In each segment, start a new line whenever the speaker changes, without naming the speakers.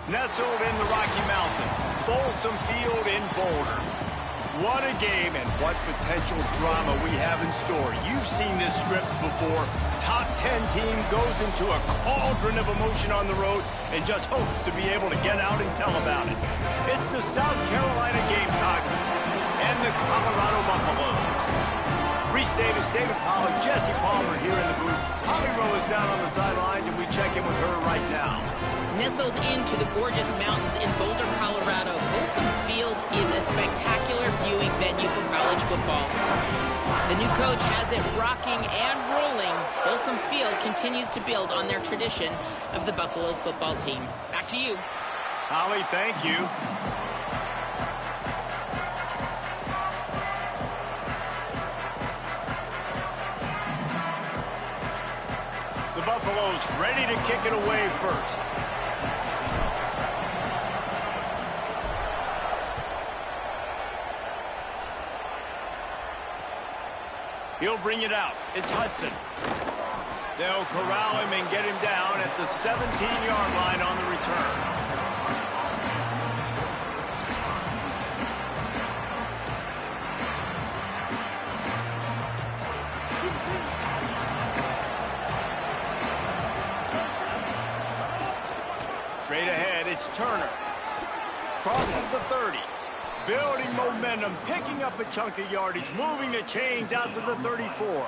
Nestled in the Rocky Mountains, Folsom Field in Boulder. What a game and what potential drama we have in store. You've seen this script before. Top 10 team goes into a cauldron of emotion on the road and just hopes to be able to get out and tell about it. It's the South Carolina Gamecocks and the Colorado Buffaloes. Reese Davis, David Pollack, Jesse Palmer here in the booth. Holly Rowe is down on the sidelines, and we check in with her right now.
Nestled into the gorgeous mountains in Boulder, Colorado, Folsom Field is a spectacular viewing venue for college football. The new coach has it rocking and rolling. Folsom Field continues to build on their tradition of the Buffaloes football team. Back to you.
Holly, thank you. The Buffaloes ready to kick it away first. He'll bring it out. It's Hudson. They'll corral him and get him down at the 17-yard line on the return. Straight ahead, it's Turner. Crosses the 30. Building momentum, picking up a chunk of yardage, moving the chains out to the 34.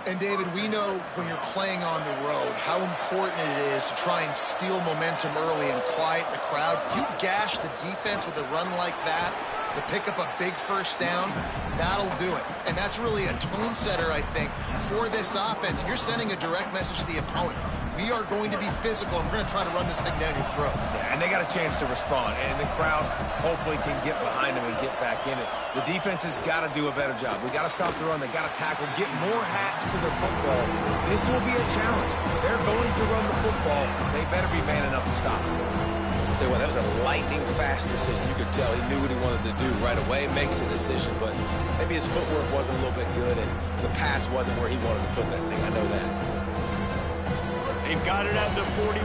And, David, we know when you're playing on the road how important it is to try and steal momentum early and quiet the crowd. You gash the defense with a run like that to pick up a big first down, that'll do it. And that's really a tone setter, I think, for this offense. You're sending a direct message to the opponent. We are going to be physical, and we're going to try to run this thing down your throat.
Yeah, and they got a chance to respond, and the crowd hopefully can get behind them and get back in it. The defense has got to do a better job. We got to stop the run. They got to tackle, get more hats to the football. This will be a challenge. They're going to run the football. They better be man enough to stop it.
Tell you what, that was a lightning-fast decision. You could tell he knew what he wanted to do right away. Makes the decision, but maybe his footwork wasn't a little bit good, and the pass wasn't where he wanted to put that thing. I know that.
They've got it at the 41,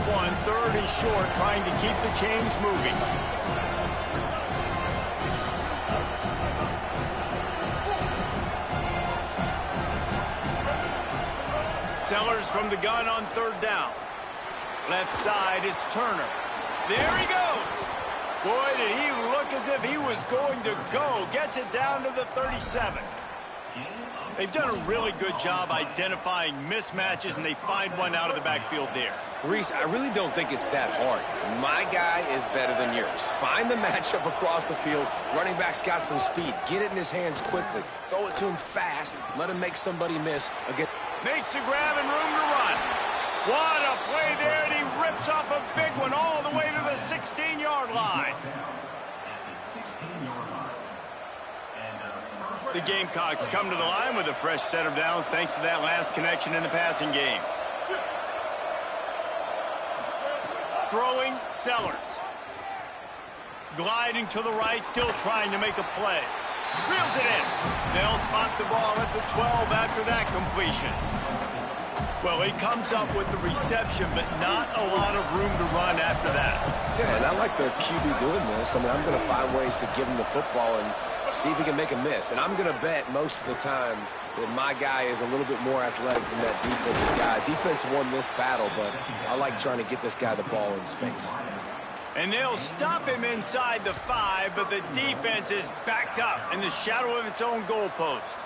third and short, trying to keep the chains moving. Sellers from the gun on third down. Left side is Turner. There he goes. Boy, did he look as if he was going to go. Gets it down to the 37. They've done a really good job identifying mismatches, and they find one out of the backfield there.
Reese, I really don't think it's that hard. My guy is better than yours. Find the matchup across the field. Running back's got some speed. Get it in his hands quickly. Throw it to him fast. Let him make somebody miss. Again.
Makes the grab and room to run. What a play there, and he rips off a big one all the way to the 16-yard line. The Gamecocks come to the line with a fresh set of downs thanks to that last connection in the passing game. Throwing, Sellers. Gliding to the right, still trying to make a play. Reels it in. They'll spot the ball at the 12 after that completion. Well, he comes up with the reception, but not a lot of room to run after that.
Yeah, and I like the QB doing this. I mean, I'm going to find ways to give him the football and see if he can make a miss. And I'm going to bet most of the time that my guy is a little bit more athletic than that defensive guy. Defense won this battle, but I like trying to get this guy the ball in space.
And they'll stop him inside the 5, but the defense is backed up in the shadow of its own goalpost.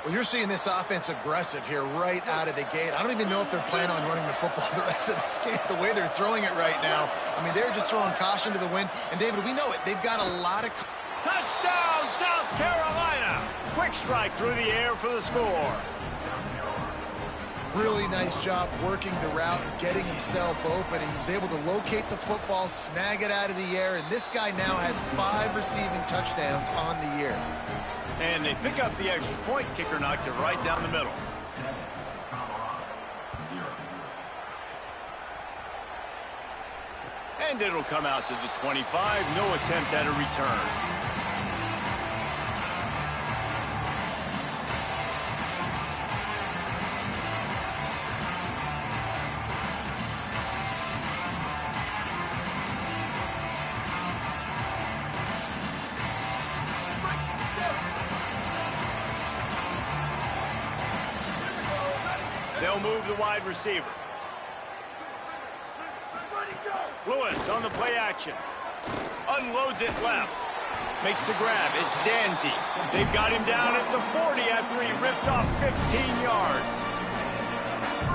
Well, you're seeing this offense aggressive here right out of the gate. I don't even know if they're planning on running the football the rest of this game, the way they're throwing it right now. I mean, they're just throwing caution to the wind. And, David, we know it. They've got a lot of...
Touchdown, South Carolina! Quick strike through the air for the score.
Really nice job working the route and getting himself open. He was able to locate the football, snag it out of the air, and this guy now has 5 receiving touchdowns on the year.
And they pick up the extra point. Kicker knocked it right down the middle. And it'll come out to the 25. No attempt at a return. They'll move the wide receiver. Lewis on the play action. Unloads it left. Makes the grab. It's Danzy. They've got him down at the 40 after he ripped off 15 yards.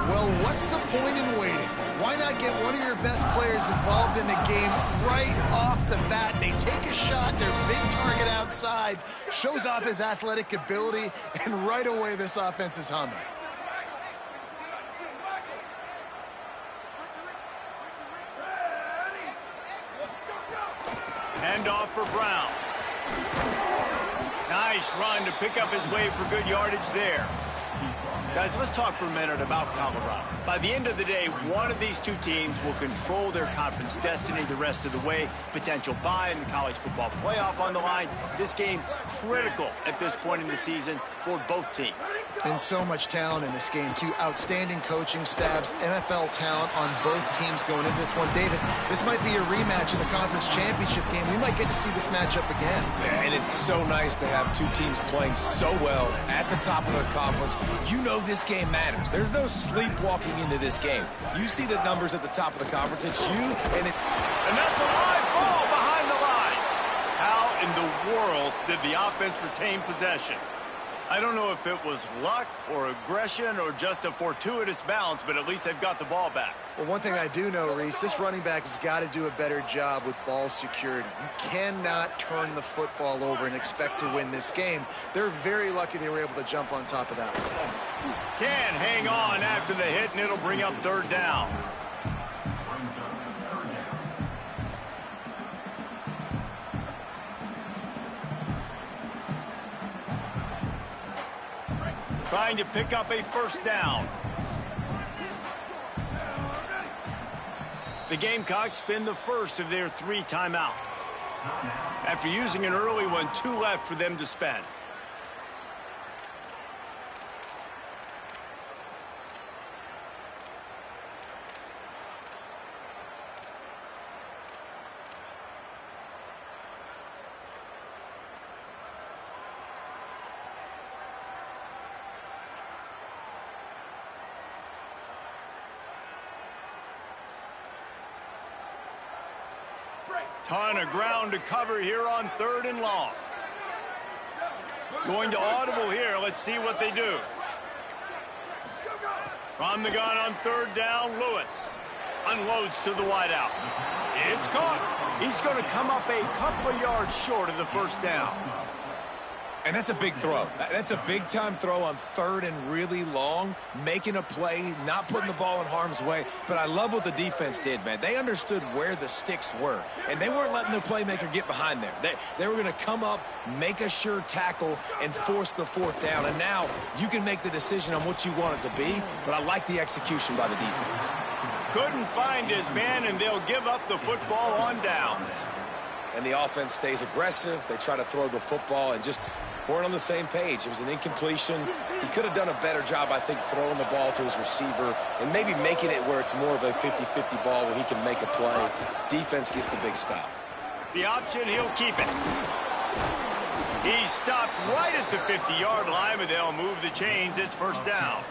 Well, what's the point in waiting? Why not get one of your best players involved in the game right off the bat? They take a shot, their big target outside, shows off his athletic ability, and right away this offense is humming. Hand off for Brown. Nice run to pick up his way for good yardage there. Guys, let's talk for a minute about Colorado. By the end of the day, one of these two teams will control their conference destiny the rest of the way. Potential bye in the college football playoff on the line. This game critical at this point in the season for both teams. And so much talent in this game, too. Outstanding coaching staffs, NFL talent on both teams going into this one. David, this might be a rematch in the conference championship game. We might get to see this matchup again.
And it's so nice to have two teams playing so well at the top of their conference. You know this game matters. There's no sleepwalking into this game. You see the numbers at the top of the conference. It's you and
that's a live ball behind the line. How in the world did the offense retain possession? I don't know if it was luck or aggression or just a fortuitous bounce, but at least they've got the ball back.
Well, one thing I do know, Reese, this running back has got to do a better job with ball security. You cannot turn the football over and expect to win this game. They're very lucky they were able to jump on top of that one.
Can hang on after the hit, and it'll bring up third down. Trying to pick up a first down. The Gamecocks spin the first of their 3 timeouts. After using an early one, 2 left for them to spend. Ton of ground to cover here on 3rd and long. Going to audible here. Let's see what they do. From the gun on 3rd down, Lewis unloads to the wideout. It's caught. He's going to come up a couple of yards short of the first down.
And that's a big throw. That's a big-time throw on 3rd and really long, making a play, not putting the ball in harm's way. But I love what the defense did, man. They understood where the sticks were, and they weren't letting their playmaker get behind there. They were going to come up, make a sure tackle, and force the 4th down. And now you can make the decision on what you want it to be, but I like the execution by the defense.
Couldn't find his man, and they'll give up the football on downs.
And the offense stays aggressive. They try to throw the football and just weren't on the same page. It was an incompletion. He could have done a better job, I think, throwing the ball to his receiver and maybe making it where it's more of a 50-50 ball where he can make a play. Defense gets the big stop.
The option, he'll keep it. He stopped right at the 50-yard line, but they'll move the chains. It's first down.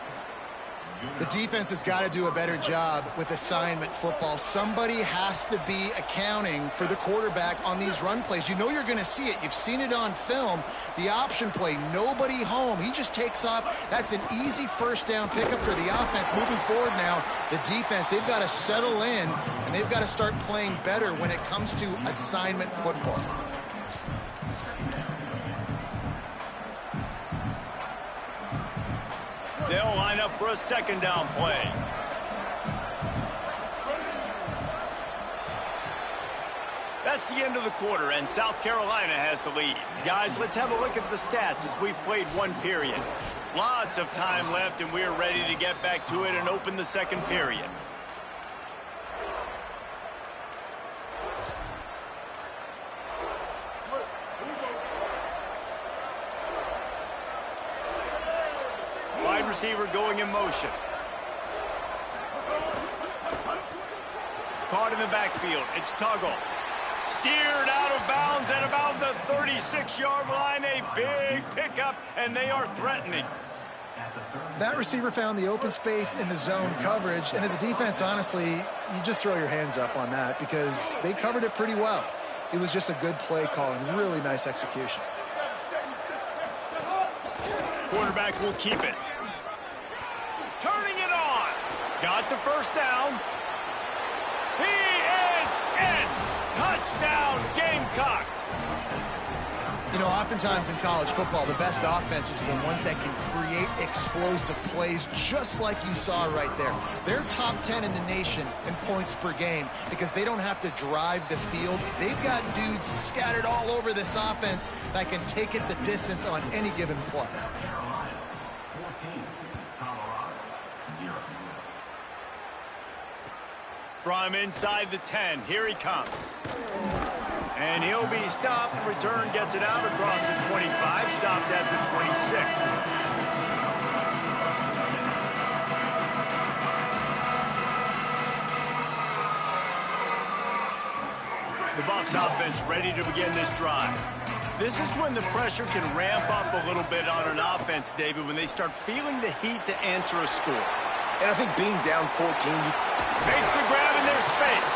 The defense has got to do a better job with assignment football. Somebody has to be accounting for the quarterback on these run plays. You know you're going to see it. You've seen it on film. The option play, nobody home. He just takes off. That's an easy first down pickup for the offense. Moving forward now, the defense, they've got to settle in, and they've got to start playing better when it comes to assignment football.
They'll line up for a second down play. That's the end of the quarter, and South Carolina has the lead. Guys, let's have a look at the stats as we've played one period. Lots of time left, and we're ready to get back to it and open the second period. Wide receiver going in motion. Caught in the backfield. It's Tuggle. Steered out of bounds at about the 36-yard line. A big pickup, and they are threatening.
That receiver found the open space in the zone coverage, and as a defense, honestly, you just throw your hands up on that because they covered it pretty well. It was just a good play call and really nice execution.
Quarterback will keep it. Turning it on. Got the first down. He is in. Touchdown, Gamecocks.
You know, oftentimes in college football, the best offenses are the ones that can create explosive plays just like you saw right there. They're top 10 in the nation in points per game because they don't have to drive the field. They've got dudes scattered all over this offense that can take it the distance on any given play.
From inside the 10, here he comes. And he'll be stopped. Return gets it out across the 25, stopped at the 26. The Buffs offense ready to begin this drive. This is when the pressure can ramp up a little bit on an offense, David, when they start feeling the heat to answer a score.
And I think being down 14,
makes the grab in their space.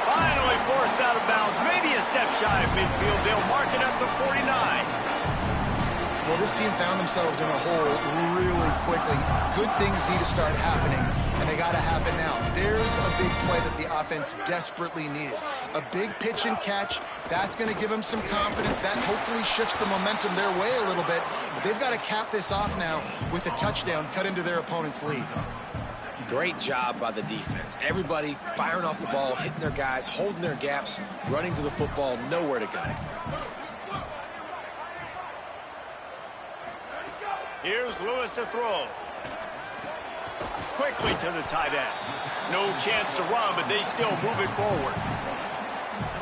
Finally forced out of bounds. Maybe a step shy of midfield. They'll mark it at the 49.
Well, this team found themselves in a hole really quickly. Good things need to start happening, and they got to happen now. There's a big play that the offense desperately needed. A big pitch and catch. That's going to give them some confidence. That hopefully shifts the momentum their way a little bit. But they've got to cap this off now with a touchdown cut into their opponent's lead.
great job by the defense. Everybody firing off the ball, hitting their guys, holding their gaps, running to the football, nowhere to go.
Here's Lewis to throw. Quickly to the tight end. No chance to run, but they still move it forward.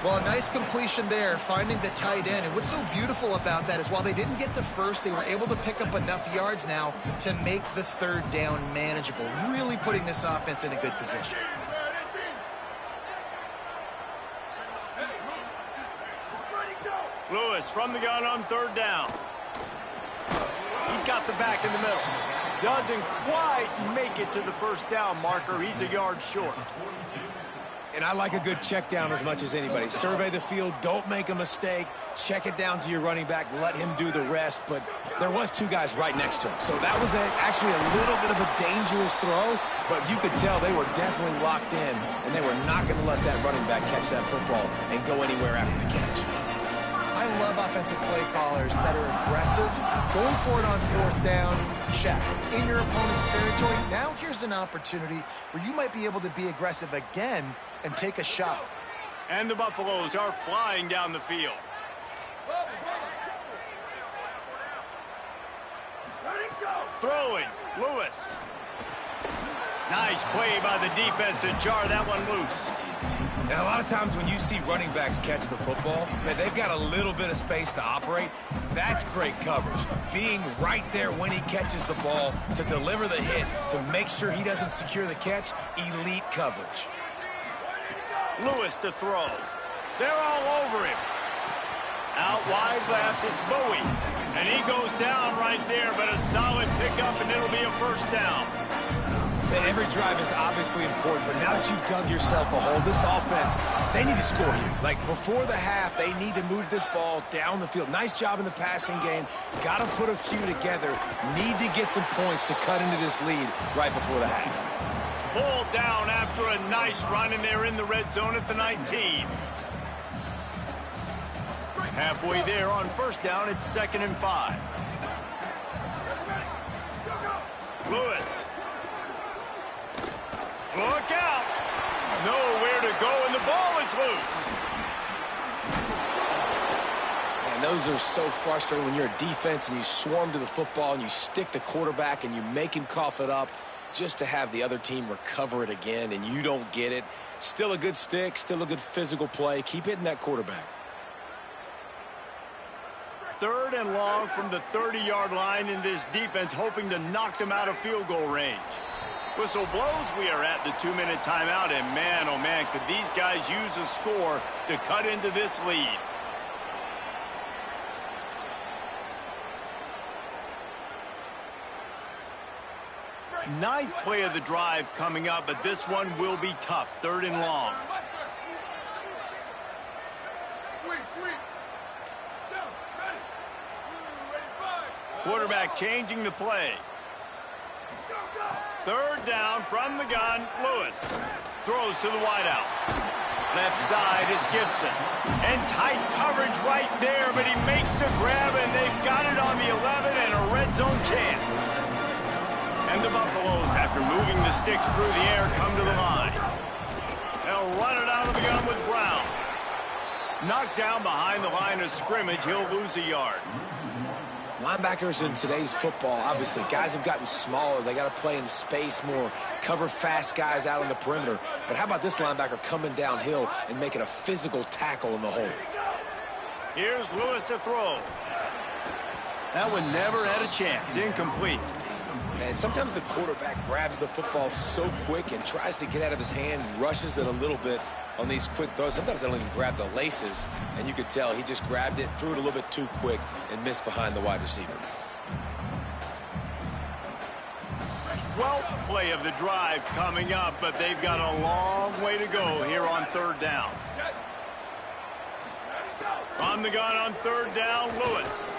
Well, a nice completion there, finding the tight end. And what's so beautiful about that is while they didn't get the first, they were able to pick up enough yards now to make the third down manageable, really putting this offense in a good position.
Lewis from the gun on third down. He's got the back in the middle. Doesn't quite make it to the first down marker. He's a yard short.
And I like a good check down as much as anybody. Survey the field, don't make a mistake, check it down to your running back, let him do the rest. But there was two guys right next to him. So that was actually a little bit of a dangerous throw, but you could tell they were definitely locked in, and they were not going to let that running back catch that football and go anywhere after the catch.
I love offensive play callers that are aggressive, going for it on fourth down, check. In your opponent's territory, now here's an opportunity where you might be able to be aggressive again and take a shot.
And the Buffaloes are flying down the field. Throwing, Lewis. Nice play by the defense to jar that one loose.
And a lot of times when you see running backs catch the football, man, they've got a little bit of space to operate. That's great coverage. Being right there when he catches the ball to deliver the hit, to make sure he doesn't secure the catch, elite coverage.
Lewis to throw. They're all over him. Out wide left, it's Bowie. And he goes down right there, but a solid pickup, and it'll be a first down.
And every drive is obviously important, but now that you've dug yourself a hole, this offense, they need to score here. Like before the half, they need to move this ball down the field. Nice job in the passing game. Got to put a few together. Need to get some points to cut into this lead right before the half.
Pulled down after a nice run, and they're in the red zone at the 19. Halfway there on first down, it's 2nd and 5. Lewis Look out. Nowhere to go, and the ball is loose.
And those are so frustrating when you're a defense and you swarm to the football and you stick the quarterback and you make him cough it up just to have the other team recover it again, and you don't get it. Still a good stick, still a good physical play. Keep hitting that quarterback.
3rd and long from the 30-yard line in this defense, hoping to knock them out of field goal range. Whistle blows, we are at the 2-minute timeout, and man, oh man, could these guys use a score to cut into this lead. Ninth play of the drive coming up, but this one will be tough. 3rd and long. Quarterback changing the play. 3rd down from the gun. Lewis throws to the wideout. Left side is Gibson. And tight coverage right there, but he makes the grab, and they've got it on the 11 and a red zone chance. And the Buffaloes, after moving the sticks through the air, come to the line. They'll run it out of the gun with Brown. Knocked down behind the line of scrimmage, he'll lose a yard.
Linebackers in today's football, obviously, guys have gotten smaller. They got to play in space more, cover fast guys out on the perimeter. But how about this linebacker coming downhill and making a physical tackle in the hole?
Here's Lewis to throw. That one never had a chance. Incomplete.
And sometimes the quarterback grabs the football so quick and tries to get out of his hand, rushes it a little bit on these quick throws. Sometimes they don't even grab the laces, and you could tell he just grabbed it, threw it a little bit too quick, and missed behind the wide receiver.
12th play of the drive coming up, but they've got a long way to go here on 3rd down. On the gun on 3rd down, Lewis.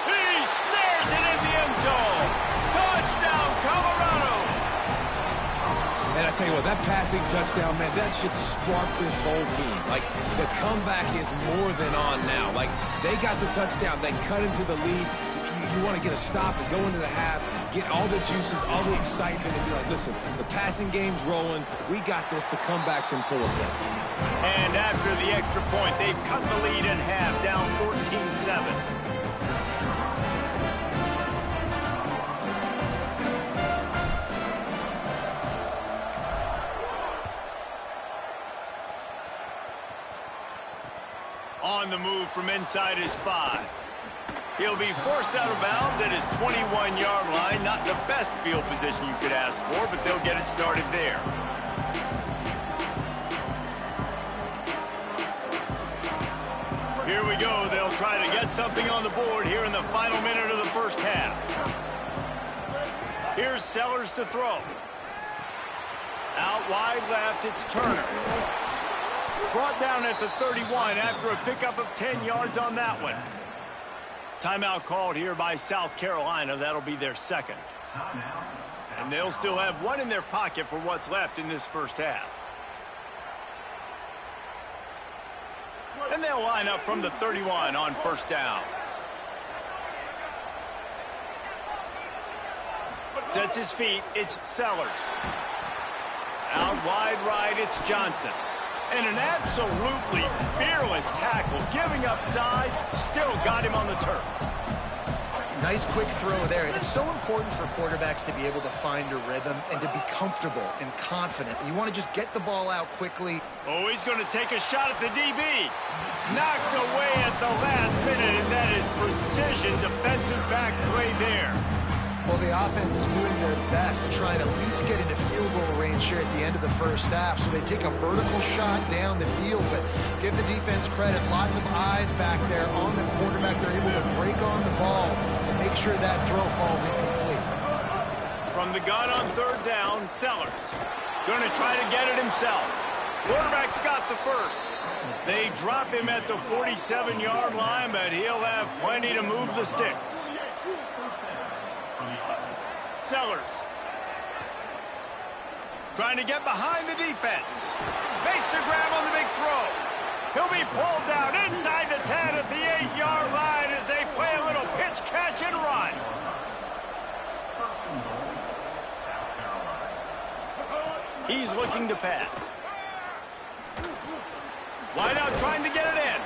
He snares it in the end zone. Touchdown, Colorado.
And I tell you what, that passing touchdown, man, that should spark this whole team. Like, the comeback is more than on now. Like, they got the touchdown. They cut into the lead. You want to get a stop and go into the half, get all the juices, all the excitement, and be like, listen, the passing game's rolling. We got this. The comeback's in full effect.
And after the extra point, they've cut the lead in half, down 14-7. On the move from inside his 5. He'll be forced out of bounds at his 21-yard line. Not the best field position you could ask for, but they'll get it started there. Here we go. They'll try to get something on the board here in the final minute of the first half. Here's Sellers to throw. Out wide left, it's Turner. Brought down at the 31 after a pickup of 10 yards on that one. Timeout called here by South Carolina. That'll be their 2nd. And they'll still have one in their pocket for what's left in this first half. And they'll line up from the 31 on 1st down. Sets his feet, it's Sellers. Out wide right, it's Johnson. And an absolutely fearless tackle, giving up size, still got him on the turf.
Nice quick throw there. It's so important for quarterbacks to be able to find a rhythm and to be comfortable and confident. You want to just get the ball out quickly.
Oh, he's going to take a shot at the DB. Knocked away at the last minute, and that is precision defensive back play there.
Well, the offense is doing their best to try and at least get into field goal range here at the end of the first half. So they take a vertical shot down the field, but give the defense credit. Lots of eyes back there on the quarterback. They're able to break on the ball and make sure that throw falls incomplete.
From the gun on 3rd down, Sellers. Going to try to get it himself. Quarterback's got the first. They drop him at the 47-yard line, but he'll have plenty to move the sticks. Sellers trying to get behind the defense. Makes the grab on the big throw. He'll be pulled down inside the 10 at the 8-yard line as they play a little pitch, catch, and run. He's looking to pass. Wide out trying to get it in.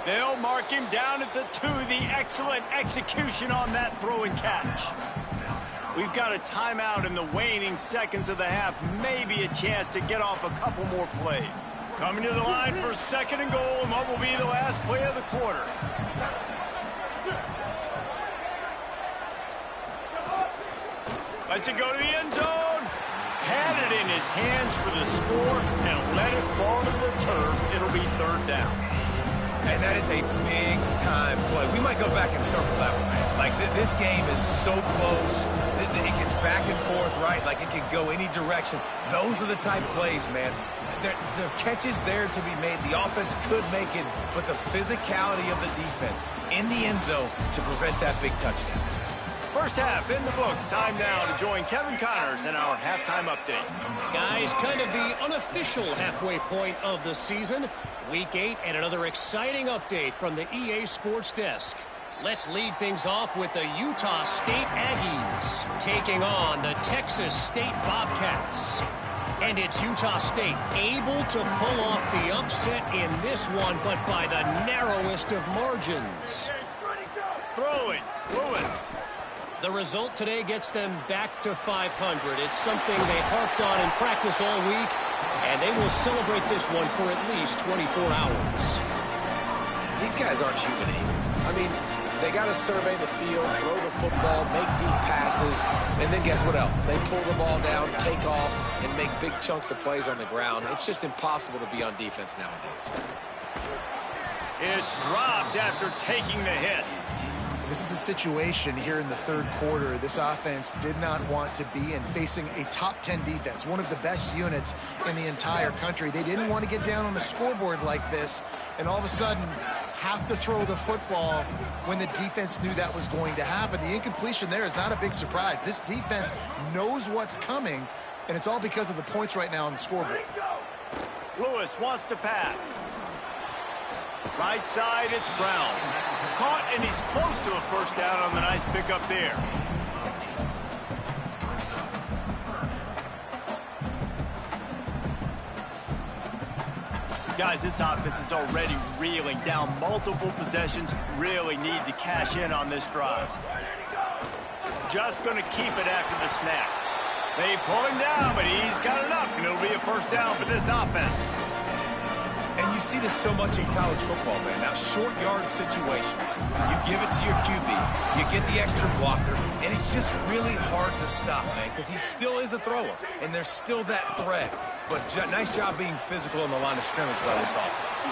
They'll mark him down at the 2. The excellent execution on that throw and catch. We've got a timeout in the waning seconds of the half. Maybe a chance to get off a couple more plays. Coming to the line for 2nd and goal, and what will be the last play of the quarter. Lets it go to the end zone. Had it in his hands for the score and let it fall to the turf. It'll be 3rd down.
And that is a big-time play. We might go back and circle that one, man. Like, this game is so close. It gets back and forth, right? Like, it can go any direction. Those are the type plays, man. The catches there to be made. The offense could make it, but the physicality of the defense in the end zone to prevent that big touchdown.
First half in the books. Time now to join Kevin Connors in our halftime update.
Guys, kind of the unofficial halfway point of the season. Week 8 and another exciting update from the EA Sports Desk. Let's lead things off with the Utah State Aggies taking on the Texas State Bobcats. And it's Utah State able to pull off the upset in this one, but by the narrowest of margins.
Throwing, Lewis.
The result today gets them back to 500. It's something they harped on in practice all week, and they will celebrate this one for at least 24 hours.
These guys aren't human either. I mean, they got to survey the field, throw the football, make deep passes, and then guess what else? They pull the ball down, take off, and make big chunks of plays on the ground. It's just impossible to be on defense nowadays.
It's dropped after taking the hit.
This is a situation here in the 3rd quarter this offense did not want to be in, facing a top 10 defense, one of the best units in the entire country. They didn't want to get down on the scoreboard like this, and all of a sudden have to throw the football when the defense knew that was going to happen. The incompletion there is not a big surprise. This defense knows what's coming, and it's all because of the points right now on the scoreboard.
Lewis wants to pass. Right side, it's Brown. Caught, and he's close to a first down on the nice pickup there. Guys, this offense is already reeling down multiple possessions. Really need to cash in on this drive. Just going to keep it after the snap. They pull him down, but he's got enough, and it'll be a first down for this offense.
And you see this so much in college football, man. Now, short yard situations, you give it to your QB, you get the extra blocker, and it's just really hard to stop, man, because he still is a thrower, and there's still that threat. But nice job being physical on the line of scrimmage by this offense.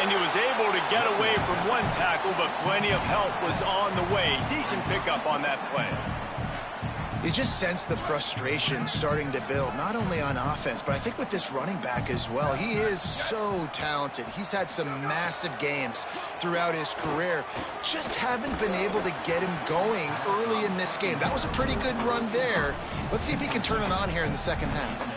And he was able to get away from one tackle, but plenty of help was on the way. Decent pickup on that play.
You just sense the frustration starting to build, not only on offense, but I think with this running back as well. He is so talented. He's had some massive games throughout his career. Just haven't been able to get him going early in this game. That was a pretty good run there. Let's see if he can turn it on here in the 2nd half.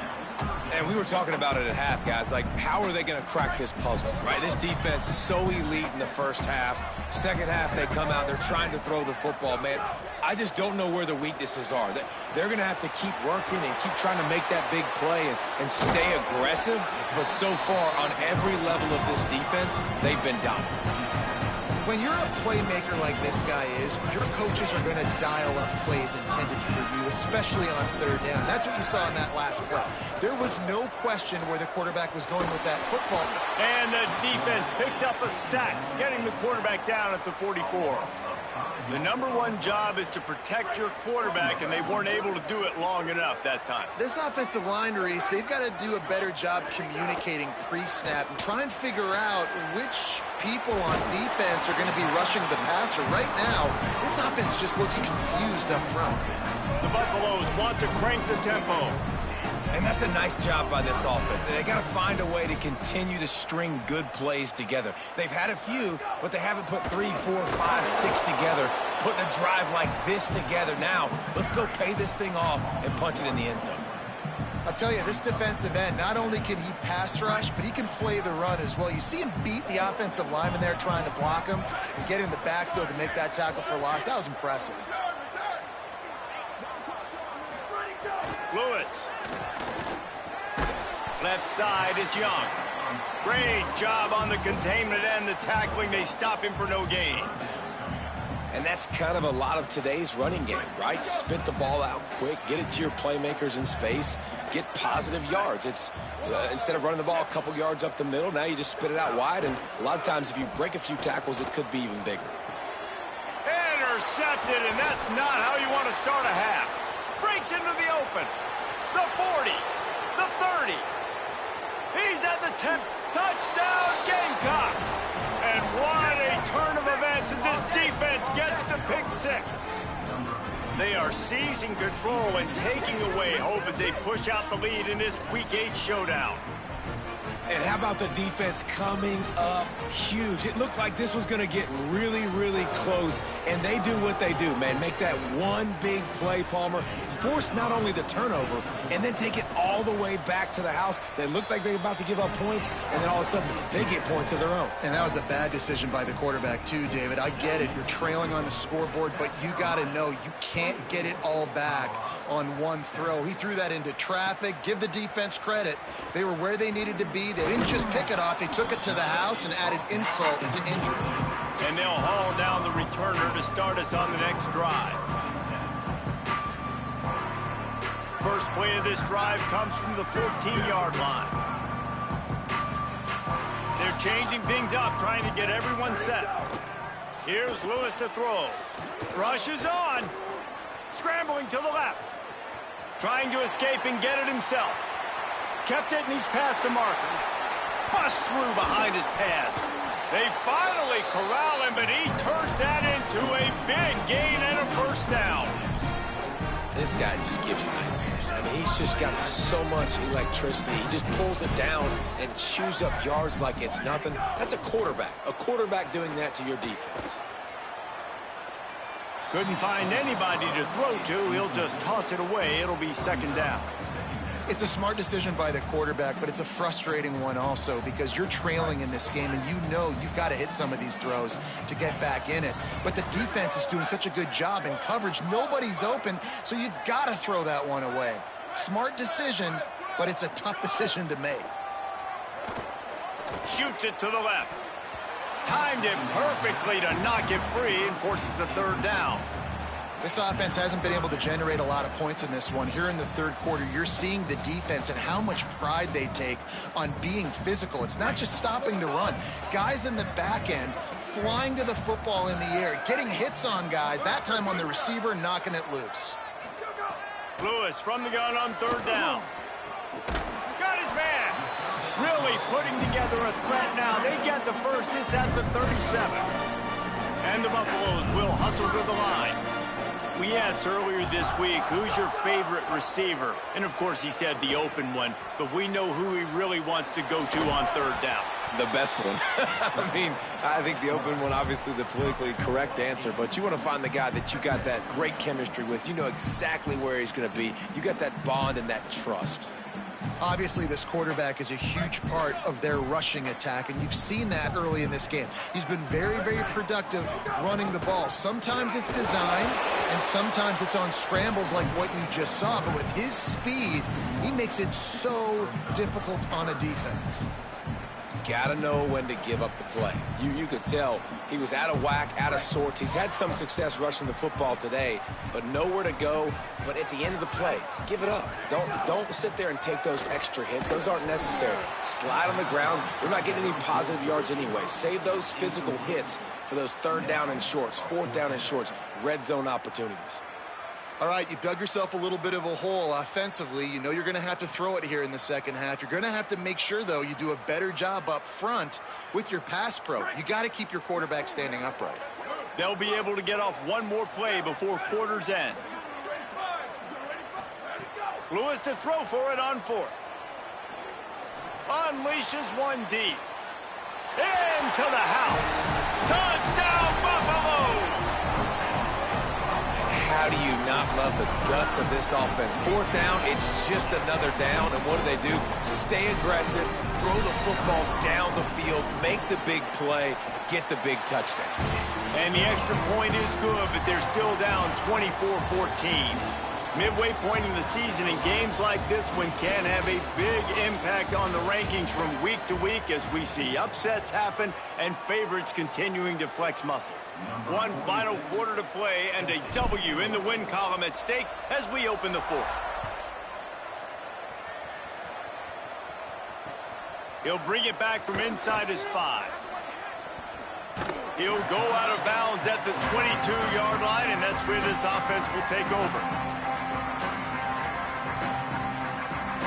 And we were talking about it at half, guys. Like, how are they going to crack this puzzle, right? This defense so elite in the first half. 2nd half, they come out. They're trying to throw the football, man. I just don't know where the weaknesses are. They're going to have to keep working and keep trying to make that big play and stay aggressive. But so far, on every level of this defense, they've been dominant.
When you're a playmaker like this guy is, your coaches are going to dial up plays intended for you, especially on 3rd down. That's what you saw in that last play. There was no question where the quarterback was going with that football.
And the defense picks up a sack, getting the quarterback down at the 44. The #1 job is to protect your quarterback, and they weren't able to do it long enough that time.
This offensive line, Reese, they've got to do a better job communicating pre-snap and try and figure out which people on defense are going to be rushing the passer. Right now, this offense just looks confused up front.
The Buffaloes want to crank the tempo.
And that's a nice job by this offense. They got to find a way to continue to string good plays together. They've had a few, but they haven't put 3, 4, 5, 6 together, putting a drive like this together. Now, let's go pay this thing off and punch it in the end zone.
I'll tell you, this defensive end, not only can he pass rush, but he can play the run as well. You see him beat the offensive lineman there trying to block him and get in the backfield to make that tackle for loss. That was impressive.
Lewis. Left side is Young. Great job on the containment and the tackling. They stop him for no gain.
And that's kind of a lot of today's running game, right? Spit the ball out quick, get it to your playmakers in space, get positive yards. It's instead of running the ball a couple yards up the middle, now you just spit it out wide, and a lot of times if you break a few tackles, it could be even bigger.
Intercepted, and that's not how you want to start a half. Breaks into the open. The 40, the 30. He's at the 10. Touchdown, Gamecocks! And what a turn of events as this defense gets the pick six. They are seizing control and taking away hope as they push out the lead in this Week 8 showdown.
And how about the defense coming up huge? It looked like this was going to get really, really close, and they do what they do, man. Make that one big play, Palmer. Force not only the turnover, and then take it all the way back to the house. They looked like they were about to give up points, and then all of a sudden, they get points of their own.
And that was a bad decision by the quarterback, too, David. I get it. You're trailing on the scoreboard, but you got to know you can't get it all back on one throw. He threw that into traffic. Give the defense credit. They were where they needed to be. They didn't just pick it off. They took it to the house and added insult to injury.
And they'll haul down the returner to start us on the next drive. First play of this drive comes from the 14-yard line. They're changing things up, trying to get everyone set. Here's Lewis to throw. Rushes on. Scrambling to the left. Trying to escape and get it himself. Kept it, and he's past the marker. Bust through behind his pad. They finally corral him, but he turns that into a big gain and a first down.
This guy just gives you nightmares. I mean, he's just got so much electricity. He just pulls it down and chews up yards like it's nothing. That's a quarterback. A quarterback doing that to your defense.
Couldn't find anybody to throw to. He'll just toss it away. It'll be second down.
It's a smart decision by the quarterback, but it's a frustrating one also because you're trailing in this game and you know you've got to hit some of these throws to get back in it. But the defense is doing such a good job in coverage. Nobody's open, so you've got to throw that one away. Smart decision, but it's a tough decision to make.
Shoots it to the left. Timed it perfectly to knock it free and forces a third down.
This offense hasn't been able to generate a lot of points in this one. Here in the third quarter, you're seeing the defense and how much pride they take on being physical. It's not just stopping the run. Guys in the back end flying to the football in the air, getting hits on guys, that time on the receiver, knocking it loose.
Lewis from the gun on third down. Got his man. Really putting together a threat now. They get the first. It's at the 37. And the Buffaloes will hustle to the line. We asked earlier this week, who's your favorite receiver? And, of course, he said the open one. But we know who he really wants to go to on third down.
The best one. I mean, I think the open one, obviously the politically correct answer, but you want to find the guy that you got that great chemistry with. You know exactly where he's going to be. You got that bond and that trust.
Obviously, this quarterback is a huge part of their rushing attack, and you've seen that early in this game. He's been very, very productive running the ball. Sometimes it's design, and sometimes it's on scrambles like what you just saw. But with his speed, he makes it so difficult on a defense.
Got to know when to give up the play. You could tell he was out of whack, out of sorts. He's had some success rushing the football today, but nowhere to go. But at the end of the play, give it up. Don't sit there and take those extra hits. Those aren't necessary. Slide on the ground. We're not getting any positive yards anyway. Save those physical hits for those third down and shorts, fourth down and shorts, red zone opportunities.
All right, you've dug yourself a little bit of a hole offensively. You know you're going to have to throw it here in the second half. You're going to have to make sure, though, you do a better job up front with your pass pro. You got to keep your quarterback standing upright.
They'll be able to get off one more play before quarter's end. Lewis to throw for it on fourth. Unleashes one deep. Into the house. Touchdown, Buffaloes!
How do you not love the guts of this offense? Fourth down, it's just another down. And what do? Stay aggressive, throw the football down the field, make the big play, get the big touchdown.
And the extra point is good, but they're still down 24-14. Midway point in the season, and games like this one can have a big impact on the rankings from week to week as we see upsets happen and favorites continuing to flex muscle. One final quarter to play and a W in the win column at stake as we open the fourth. He'll bring it back from inside his 5. He'll go out of bounds at the 22-yard line, and that's where this offense will take over.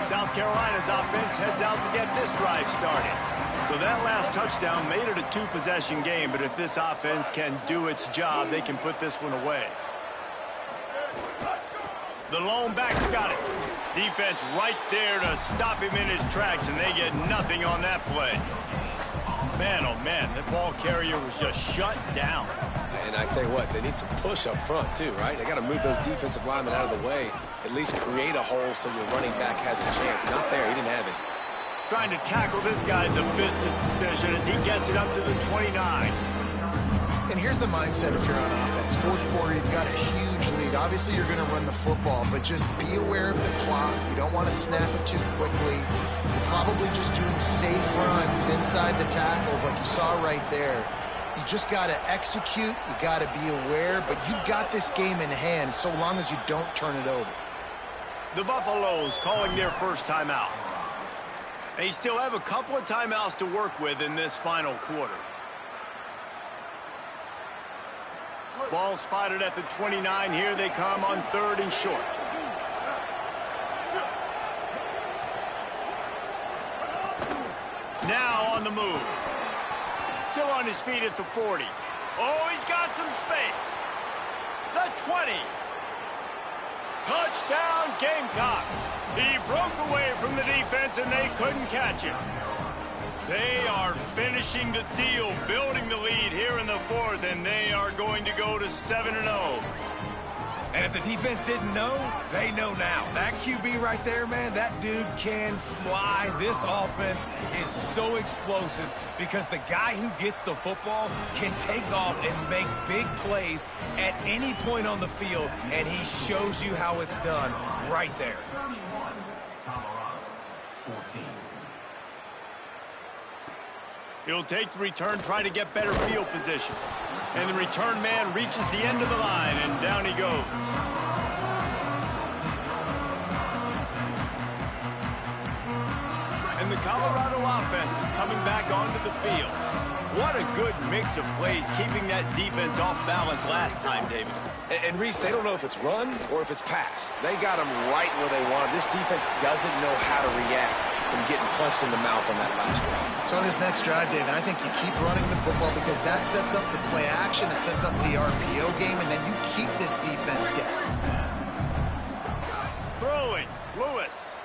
South Carolina's offense heads out to get this drive started. So that last touchdown made it a 2-possession game, but if this offense can do its job, they can put this one away. The lone back's got it. Defense right there to stop him in his tracks, and they get nothing on that play. Man, oh man, that ball carrier was just shut down.
And I tell you what, they need some push up front too, right? They got to move those defensive linemen out of the way, at least create a hole so your running back has a chance. Not there, he didn't have it.
Trying to tackle this guy's a business decision as he gets it up to the 29.
And here's the mindset if you're on offense. Fourth quarter, you've got a huge lead. Obviously, you're going to run the football, but just be aware of the clock. You don't want to snap it too quickly. You're probably just doing safe runs inside the tackles like you saw right there. You just got to execute. You got to be aware, but you've got this game in hand so long as you don't turn it over.
The Buffaloes calling their first timeout. They still have a couple of timeouts to work with in this final quarter. Ball spotted at the 29. Here they come on 3rd and short. Now on the move. Still on his feet at the 40. Oh, he's got some space. The 20. Touchdown, Gamecocks. He broke away from the defense, and they couldn't catch him. They are finishing the deal, building the lead here in the 4th, and they are going to go to 7-0.
And if the defense didn't know, they know now. That QB right there, man, that dude can fly. This offense is so explosive because the guy who gets the football can take off and make big plays at any point on the field, and he shows you how it's done right there.
He'll take the return, try to get better field position. And the return man reaches the end of the line, and down he goes. And the Colorado offense is coming back onto the field. What a good mix of plays, keeping that defense off balance last time, David.
And Reese, they don't know if it's run or if it's pass. They got them right where they want. This defense doesn't know how to react from getting punched in the mouth on that last drive.
So on this next drive, David, I think you keep running the football because that sets up the play action, it sets up the RPO game, and then you keep this defense guessing.
Throwing, Lewis.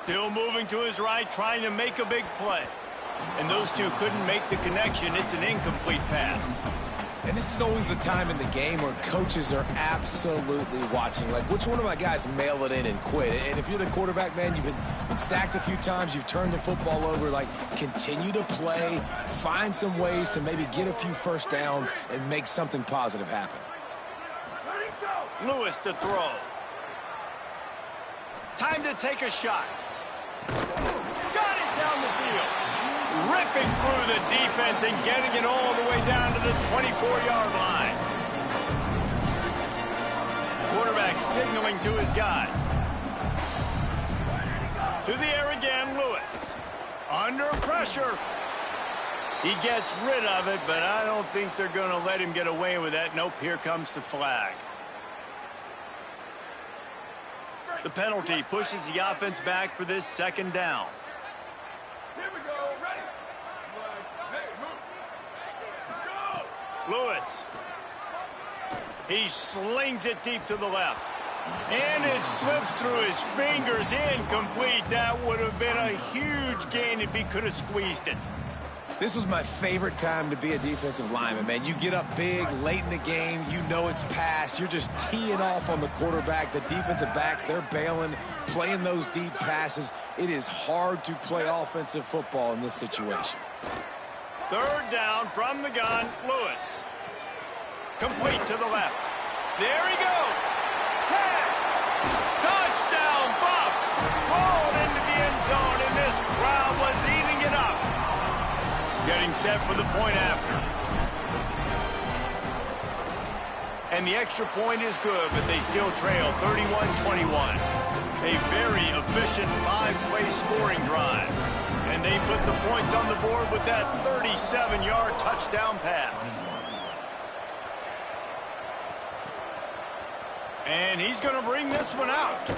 Still moving to his right, trying to make a big play. And those two couldn't make the connection. It's an incomplete pass.
And this is always the time in the game where coaches are absolutely watching. Like, which one of my guys mail it in and quit? And if you're the quarterback, man, you've been sacked a few times, you've turned the football over, like, continue to play, find some ways to maybe get a few first downs and make something positive happen.
Lewis to throw. Time to take a shot. Got it down the field. Ripping through the defense and getting it all the way down to the 24-yard line. Quarterback signaling to his guy. To the air again, Lewis. Under pressure. He gets rid of it, but I don't think they're going to let him get away with that. Nope, here comes the flag. The penalty pushes the offense back for this 2nd down.
Here we go, ready? Hey, move.
Lewis. He slings it deep to the left. And it slips through his fingers, incomplete. That would have been a huge gain if he could have squeezed it.
This was my favorite time to be a defensive lineman, man. You get up big, late in the game, you know it's past. You're just teeing off on the quarterback. The defensive backs, they're bailing, playing those deep passes. It is hard to play offensive football in this situation.
3rd down from the gun, Lewis. Complete to the left. There he goes. getting set for the point after. And the extra point is good, but they still trail 31-21. A very efficient 5-play scoring drive. And they put the points on the board with that 37-yard touchdown pass. And he's going to bring this one out.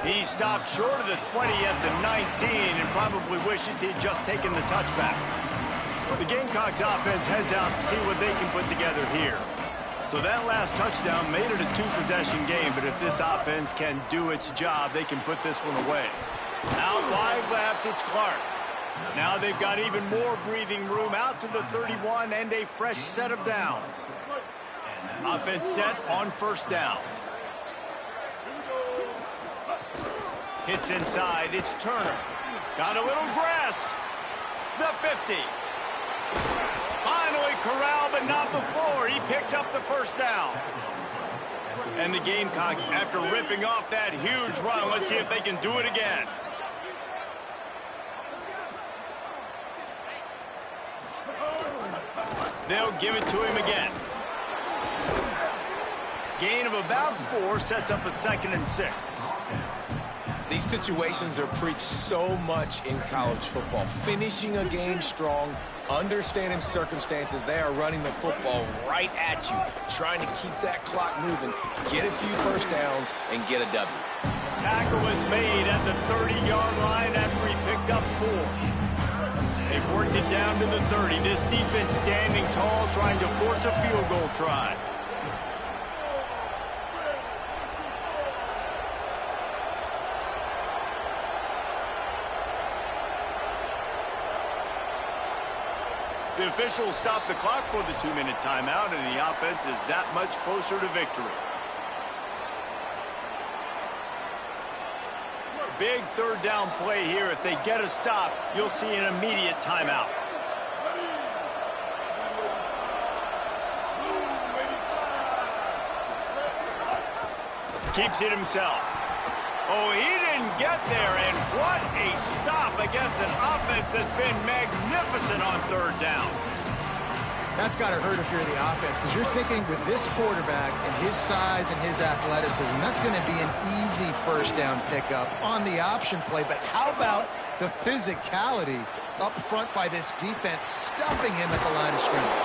He stopped short of the 20 at the 19 and probably wishes he'd just taken the touchback. The Gamecocks offense heads out to see what they can put together here. So that last touchdown made it a 2-possession game, but if this offense can do its job, they can put this one away. Out wide left, it's Clark. Now they've got even more breathing room out to the 31 and a fresh set of downs. Offense set on first down. Hits inside, it's Turner. Got a little grass. The 50. Finally corralled, but not before. He picks up the first down. And the Gamecocks, after ripping off that huge run, let's see if they can do it again. They'll give it to him again. Gain of about 4 sets up a 2nd and 6.
These situations are preached so much in college football. Finishing a game strong, understanding circumstances. They are running the football right at you, trying to keep that clock moving, get a few first downs, and get a W.
Tackle is made at the 30-yard line after he picked up 4. They've worked it down to the 30. This defense standing tall, trying to force a field goal try. The officials stop the clock for the 2-minute timeout, and the offense is that much closer to victory. Big 3rd down play here. If they get a stop, you'll see an immediate timeout. Keeps it himself. Oh, he didn't get there, and what a stop against an offense that's been magnificent on 3rd down.
That's got to hurt if you're the offense, because you're thinking with this quarterback and his size and his athleticism, that's going to be an easy first down pickup on the option play. But how about the physicality up front by this defense, stuffing him at the line of scrimmage?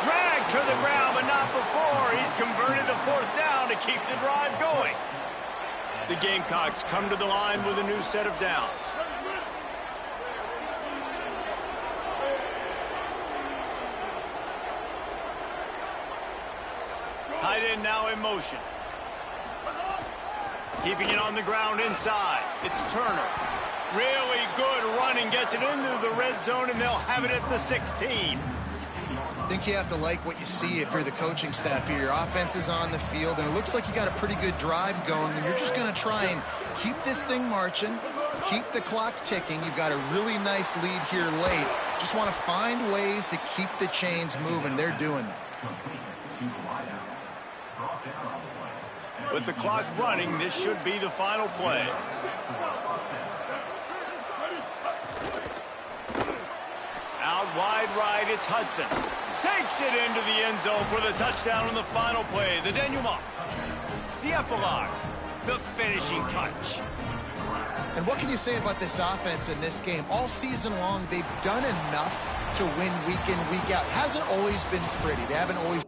Dragged to the ground, but not before. He's converted the 4th down to keep the drive going. The Gamecocks come to the line with a new set of downs. Tight end now in motion. Keeping it on the ground inside. It's Turner. Really good running. Gets it into the red zone, and they'll have it at the 16.
I think you have to like what you see if you're the coaching staff here. Your offense is on the field, and it looks like you got a pretty good drive going, and you're just going to try and keep this thing marching, keep the clock ticking. You've got a really nice lead here late. Just want to find ways to keep the chains moving. They're doing that.
With the clock running, this should be the final play. Out wide right, it's Hudson. Takes it into the end zone for the touchdown on the final play. The denouement, the epilogue, the finishing touch.
And what can you say about this offense in this game? All season long, they've done enough to win week in, week out. Hasn't always been pretty. They haven't always